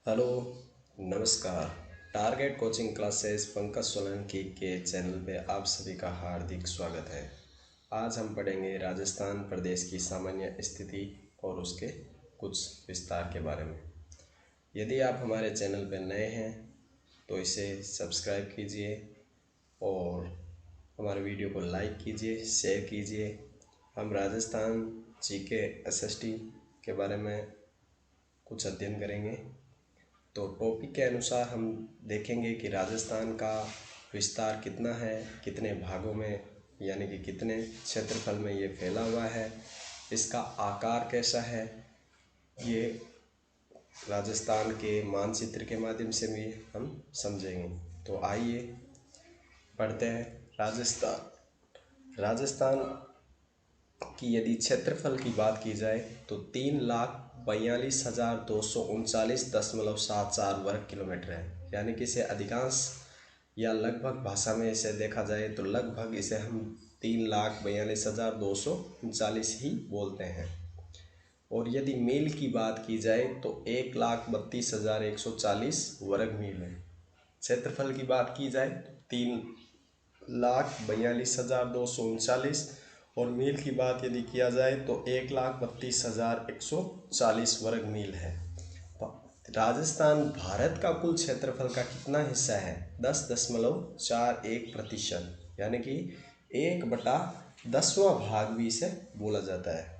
Hello, नमस्कार। Target coaching classes Pankaj Solanki के channel पे आप सभी का हार्दिक स्वागत है। आज हम पढ़ेंगे राजस्थान प्रदेश की सामान्य स्थिति और उसके कुछ विस्तार के बारे में। यदि आप हमारे चैनल पर नए हैं तो इसे सब्सक्राइब कीजिए और हमारे वीडियो को लाइक कीजिए, शेयर कीजिए। हम राजस्थान जीके एसएसटी के बारे में कुछ अध्ययन करेंगे। तो टॉपिक के अनुसार हम देखेंगे कि राजस्थान का विस्तार कितना है, कितने भागों में यानी कि कितने क्षेत्रफल में ये फैला हुआ है, इसका आकार कैसा है, ये राजस्थान के मानचित्र के माध्यम से भी हम समझेंगे। तो आइए पढ़ते हैं। राजस्थान की यदि क्षेत्रफल की बात की जाए तो 3,42,239.74 वर्ग किलोमीटर है। यानी कि इसे अधिकांश या लगभग भाषा में इसे देखा जाए तो लगभग इसे हम 3,42,239 ही बोलते हैं। और यदि मील की बात की जाए तो 1,32,140 वर्ग मील है। क्षेत्रफल की बात की जाए तो 3,42,239 और मील की बात यदि किया जाए तो 1,32,140 वर्ग मील है। राजस्थान भारत का कुल क्षेत्रफल का कितना हिस्सा है? 10.41%, यानी कि 1/10वां भाग भी इसे बोला जाता है।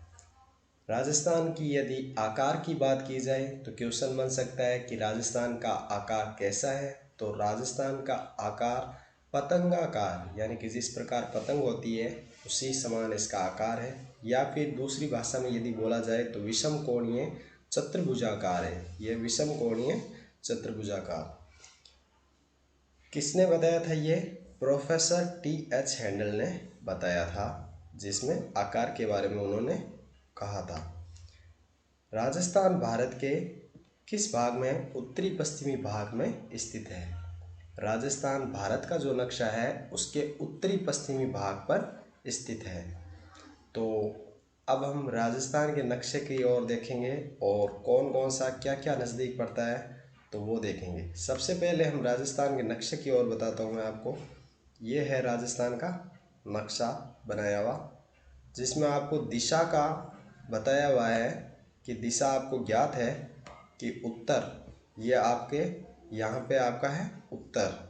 राजस्थान की यदि आकार की बात की जाए तो क्वेश्चन बन सकता है कि राजस्थान का आकार कैसा है। तो राजस्थान का आकार पतंगाकार, यानी कि जिस प्रकार पतंग होती है उसी समान इसका आकार है। या फिर दूसरी भाषा में यदि बोला जाए तो विषम कोणीय चतुर्भुजाकार है। यह विषम कोणीय चतुर्भुजाकार। किसने बताया था? ये प्रोफेसर TH हैंडल ने बताया था, जिसमें आकार के बारे में उन्होंने कहा था। राजस्थान भारत के किस भाग में? उत्तरी पश्चिमी भाग में स्थित है। राजस्थान भारत का जो नक्शा है उसके उत्तरी पश्चिमी भाग पर स्थित है। तो अब हम राजस्थान के नक्शे की ओर देखेंगे और कौन कौन सा क्या क्या नज़दीक पड़ता है तो वो देखेंगे। सबसे पहले हम राजस्थान के नक्शे की ओर बताता हूँ मैं आपको। ये है राजस्थान का नक्शा बनाया हुआ, जिसमें आपको दिशा का बताया हुआ है कि दिशा आपको ज्ञात है कि उत्तर, ये आपके यहाँ पे आपका है उत्तर।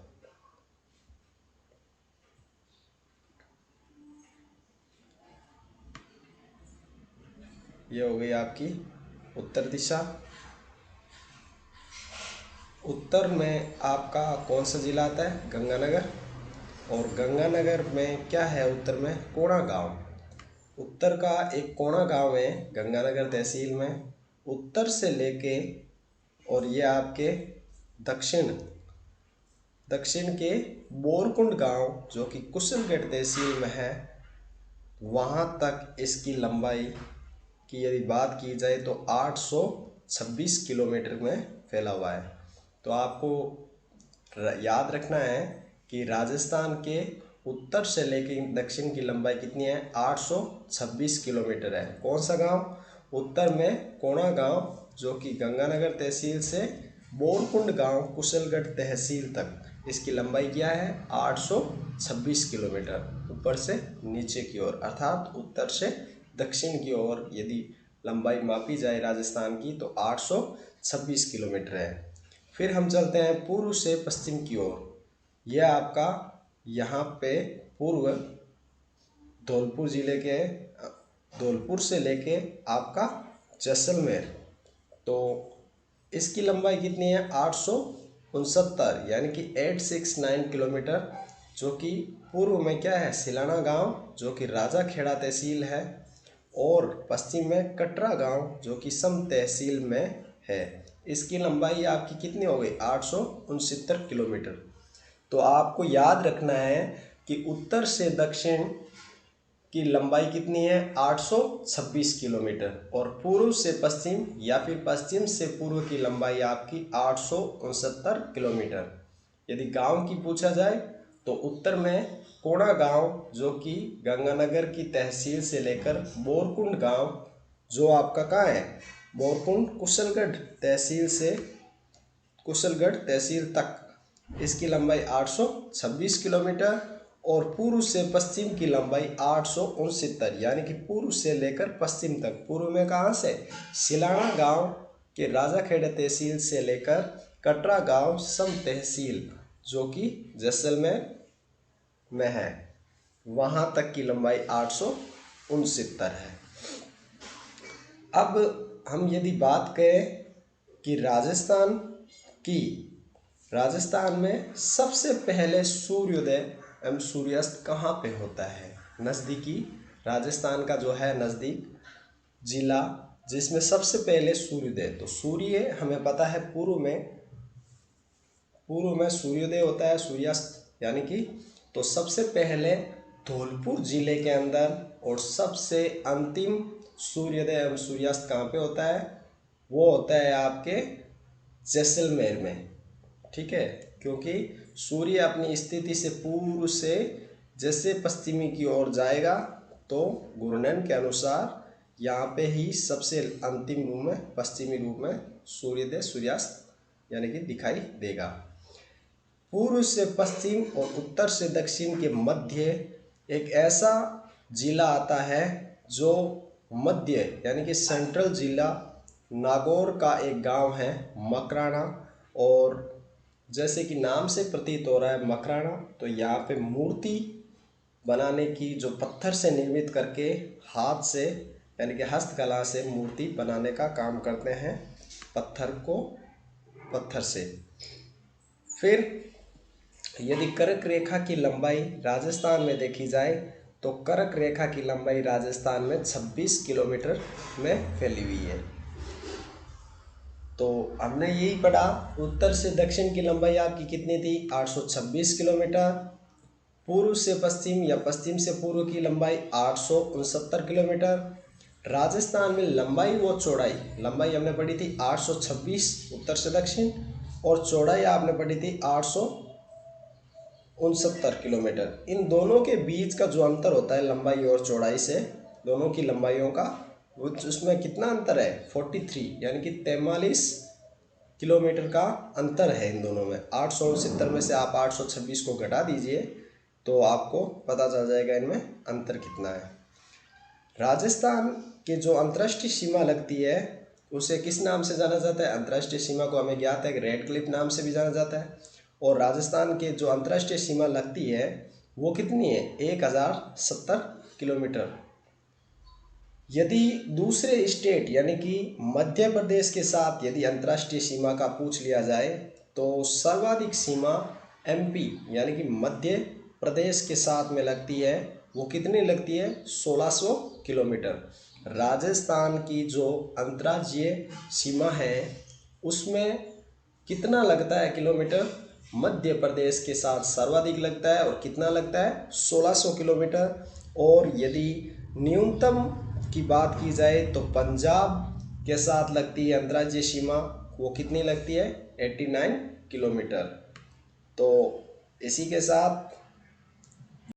ये हो गई आपकी उत्तर दिशा। उत्तर में आपका कौन सा जिला आता है? गंगानगर। और गंगानगर में क्या है? उत्तर में कोणा गांव। उत्तर का एक कोणा गांव है गंगानगर तहसील में। उत्तर से लेके और ये आपके दक्षिण के बोरकुंड गांव जो कि कुशलगढ़ तहसील में है, वहाँ तक इसकी लंबाई की यदि बात की जाए तो 826 किलोमीटर में फैला हुआ है। तो आपको याद रखना है कि राजस्थान के उत्तर से लेकर दक्षिण की लंबाई कितनी है? 826 किलोमीटर है। कौन सा गांव? उत्तर में कोणा गांव जो कि गंगानगर तहसील से बोरकुंड गांव कुशलगढ़ तहसील तक इसकी लंबाई क्या है? 826 किलोमीटर ऊपर से नीचे की ओर, अर्थात उत्तर से दक्षिण की ओर यदि लंबाई मापी जाए राजस्थान की तो 826 किलोमीटर है। फिर हम चलते हैं पूर्व से पश्चिम की ओर। यह आपका यहाँ पे पूर्व धौलपुर जिले के धौलपुर से लेके आपका जैसलमेर, तो इसकी लंबाई कितनी है? 869, यानी कि 869 किलोमीटर, जो कि पूर्व में क्या है? सिलाना गांव जो कि राजा खेड़ा तहसील है, और पश्चिम में कटरा गांव जो कि सम तहसील में है। इसकी लंबाई आपकी कितनी हो गई? 869 किलोमीटर। तो आपको याद रखना है कि उत्तर से दक्षिण की लंबाई कितनी है? 826 किलोमीटर, और पूर्व से पश्चिम या फिर पश्चिम से पूर्व की लंबाई आपकी 869 किलोमीटर। यदि गांव की पूछा जाए तो उत्तर में कोणा गांव जो कि गंगानगर की तहसील से लेकर बोरकुंड गांव जो आपका कहाँ है? बोरकुंड कुशलगढ़ तहसील से कुशलगढ़ तहसील तक इसकी लंबाई 826 किलोमीटर और पूर्व से पश्चिम की लंबाई 869, यानी कि पूर्व से लेकर पश्चिम तक। पूर्व में कहाँ से? सिलाना गांव के राजाखेड़ा तहसील से लेकर कटरा गांव सम तहसील जो कि जैसलमेर में है, वहाँ तक की लंबाई 869 है। अब हम यदि बात करें कि राजस्थान में सबसे पहले सूर्योदय एवं सूर्यास्त कहाँ पे होता है? नज़दीकी राजस्थान का जो है नज़दीक जिला जिसमें सबसे पहले सूर्योदय, तो सूर्य हमें पता है पूर्व में सूर्योदय होता है, सूर्यास्त यानी कि, तो सबसे पहले धौलपुर जिले के अंदर और सबसे अंतिम सूर्योदय एवं सूर्यास्त कहाँ पे होता है? वो होता है आपके जैसलमेर में। ठीक है, क्योंकि सूर्य अपनी स्थिति से पूर्व से जैसे पश्चिमी की ओर जाएगा तो गुरुनैन के अनुसार यहाँ पे ही सबसे अंतिम रूप में पश्चिमी रूप में सूर्योदय सूर्यास्त यानी कि दिखाई देगा। पूर्व से पश्चिम और उत्तर से दक्षिण के मध्य एक ऐसा जिला आता है जो मध्य यानी कि सेंट्रल जिला नागौर का एक गांव है मकराना, और जैसे कि नाम से प्रतीत हो रहा है मकराना, तो यहाँ पे मूर्ति बनाने की जो पत्थर से निर्मित करके हाथ से यानी कि हस्तकला से मूर्ति बनाने का काम करते हैं पत्थर से। फिर यदि कर्क रेखा की लंबाई राजस्थान में देखी जाए तो कर्क रेखा की लंबाई राजस्थान में 26 किलोमीटर में फैली हुई है। तो हमने यही पढ़ा, उत्तर से दक्षिण की लंबाई आपकी कितनी थी? 826 किलोमीटर। पूर्व से पश्चिम या पश्चिम से पूर्व की लंबाई 869 किलोमीटर। राजस्थान में लंबाई व चौड़ाई, लंबाई हमने पढ़ी थी 826 उत्तर से दक्षिण, और चौड़ाई आपने पढ़ी थी 869 किलोमीटर। इन दोनों के बीच का जो अंतर होता है लंबाई और चौड़ाई से, दोनों की लंबाइयों का, उसमें कितना अंतर है? 43 यानी कि 43 किलोमीटर का अंतर है इन दोनों में। 869 में से आप 826 को घटा दीजिए तो आपको पता चल जाएगा इनमें अंतर कितना है। राजस्थान के जो अंतर्राष्ट्रीय सीमा लगती है उसे किस नाम से जाना जाता है? अंतर्राष्ट्रीय सीमा को हमें ज्ञात है कि रेड क्लिफ नाम से भी जाना जाता है। और राजस्थान के जो अंतर्राष्ट्रीय सीमा लगती है वो कितनी है? 1070 किलोमीटर। यदि दूसरे स्टेट यानी कि मध्य प्रदेश के साथ यदि अंतर्राष्ट्रीय सीमा का पूछ लिया जाए तो सर्वाधिक सीमा एमपी यानी कि मध्य प्रदेश के साथ में लगती है। वो कितनी लगती है? 1600 किलोमीटर। राजस्थान की जो अंतर्राज्यीय सीमा है उसमें कितना लगता है किलोमीटर? मध्य प्रदेश के साथ सर्वाधिक लगता है, और कितना लगता है? 1600 किलोमीटर। और यदि न्यूनतम की बात की जाए तो पंजाब के साथ लगती है अंतर्राज्यीय सीमा, वो कितनी लगती है? 89 किलोमीटर। तो इसी के साथ